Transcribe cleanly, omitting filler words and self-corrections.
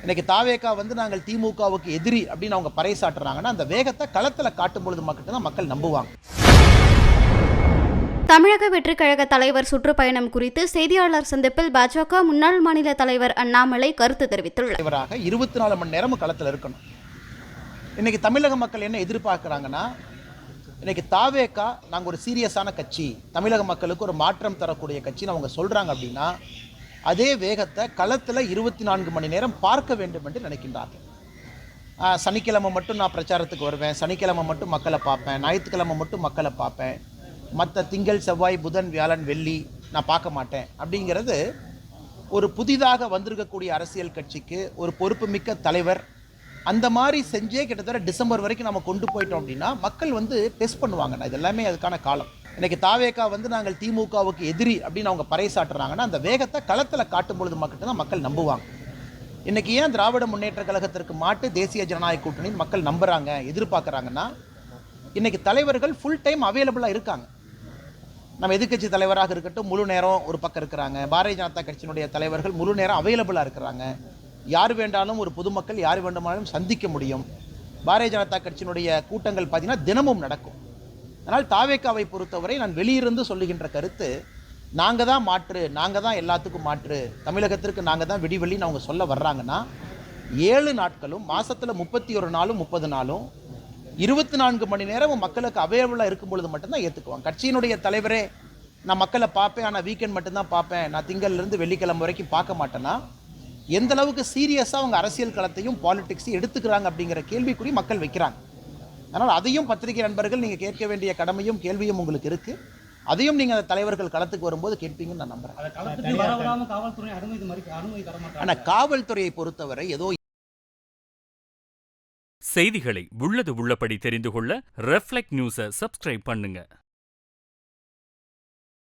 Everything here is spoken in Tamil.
இன்னைக்கு தாவேகா வந்து நாங்கள் திமுகவுக்கு எதிரி அப்படின்னு அவங்க பறைசாட்டுறாங்கன்னா அந்த வேகத்தை களத்தில் காட்டும் பொழுது மட்டும்தான் மக்கள் நம்புவாங்க. தமிழக வெற்றிக் கழக தலைவர் சுற்றுப்பயணம் குறித்து செய்தியாளர் சந்திப்பில் பாஜக முன்னாள் மாநில தலைவர் அண்ணாமலை கருத்து தெரிவித்துள்ளார். தலைவராக 24 மணி நேரமும் களத்தில் இருக்கணும். இன்னைக்கு தமிழக மக்கள் என்ன எதிர்பார்க்குறாங்கன்னா, இன்னைக்கு தாவேகா நாங்கள் ஒரு சீரியஸான கட்சி, தமிழக மக்களுக்கு ஒரு மாற்றம் தரக்கூடிய கட்சின்னு அவங்க சொல்கிறாங்க அப்படின்னா அதே வேகத்தை களத்தில் 24 மணி நேரம் பார்க்க வேண்டும் என்று நினைக்கின்றார்கள். சனிக்கிழமை மட்டும் நான் பிரச்சாரத்துக்கு வருவேன், சனிக்கிழமை மட்டும் மக்களை பார்ப்பேன், ஞாயிற்றுக்கிழமை மட்டும் மக்களை பார்ப்பேன், மற்ற திங்கள் செவ்வாய் புதன் வியாழன் வெள்ளி நான் பார்க்க மாட்டேன் அப்படிங்கிறது ஒரு புதிதாக வந்திருக்கக்கூடிய அரசியல் கட்சிக்கு ஒரு பொறுப்புமிக்க தலைவர் அந்த மாதிரி செஞ்சே கிட்டத்தட்ட டிசம்பர் வரைக்கும் நம்ம கொண்டு போயிட்டோம் அப்படின்னா மக்கள் வந்து டெஸ்ட் பண்ணுவாங்க. இது எல்லாமே அதுக்கான காலம். இன்னைக்கு தாவேகா வந்து நாங்கள் திமுகவுக்கு எதிரி அப்படின்னு அவங்க பறைசாட்டுறாங்கன்னா அந்த வேகத்தை களத்தில் காட்டும் பொழுது மட்டும்தான் மக்கள் நம்புவாங்க. இன்னைக்கு ஏன் திராவிட முன்னேற்ற கழகத்திற்கு மாட்டு தேசிய ஜனநாயக கூட்டணின்னு மக்கள் நம்புறாங்க, எதிர்பார்க்குறாங்கன்னா இன்னைக்கு தலைவர்கள் ஃபுல் டைம் அவைலபிளாக இருக்காங்க. நம்ம எதிர்க்கட்சி தலைவராக இருக்கட்டும் முழு நேரம் ஒரு பக்கம் இருக்கிறாங்க, பாரதிய ஜனதா கட்சியினுடைய தலைவர்கள் முழு நேரம் அவைலபிளாக இருக்கிறாங்க. யார் வேண்டாலும் ஒரு பொதுமக்கள் யார் வேண்டுமானாலும் சந்திக்க முடியும். பாரதிய ஜனதா கட்சியினுடைய கூட்டங்கள் பார்த்தீங்கன்னா தினமும் நடக்கும். அதனால் தாவேகாவை பொறுத்தவரை நான் வெளியிருந்து சொல்லுகின்ற கருத்து, நாங்கள் தான் மாற்று, நாங்கள் தான் எல்லாத்துக்கும் மாற்று, தமிழகத்திற்கு நாங்கள் தான் விடிவெளின்னு அவங்க சொல்ல வர்றாங்கன்னா 7 நாட்களும் மாதத்தில் 31 நாளும் 30 நாளும் 24 மணி நேரமும் மக்களுக்கு அவைலபிளாக இருக்கும் பொழுது மட்டும்தான் ஏற்றுக்குவாங்க. கட்சியினுடைய தலைவரே நான் மக்களை பார்ப்பேன், ஆனால் வீக்கெண்ட் மட்டும்தான் பார்ப்பேன், நான் திங்கள்லேருந்து வெள்ளிக்கிழமை வரைக்கும் பார்க்க மாட்டேன்னா எந்த அளவுக்கு சீரியஸாக அவங்க அரசியல் களத்தையும் பாலிடிக்ஸையும் எடுத்துக்கிறாங்க அப்படிங்கிற கேள்விக்குறி மக்கள் வைக்கிறாங்க. அதனால் அதையும் பத்திரிகை நண்பர்கள் நீங்கள் கேட்க வேண்டிய கடமையும் கேள்வியும் உங்களுக்கு இருக்குது. அதையும் நீங்கள் அந்த தலைவர்கள் களத்துக்கு வரும்போது கேட்பீங்கன்னு நான் நம்புகிறேன். ஆனால் காவல்துறையை பொறுத்தவரை ஏதோ செய்திகளை உள்ளது உள்ளபடி தெரிந்து கொள்ள ரெஃப்ளெக்ட் நியூஸை சப்ஸ்கிரைப் பண்ணுங்க.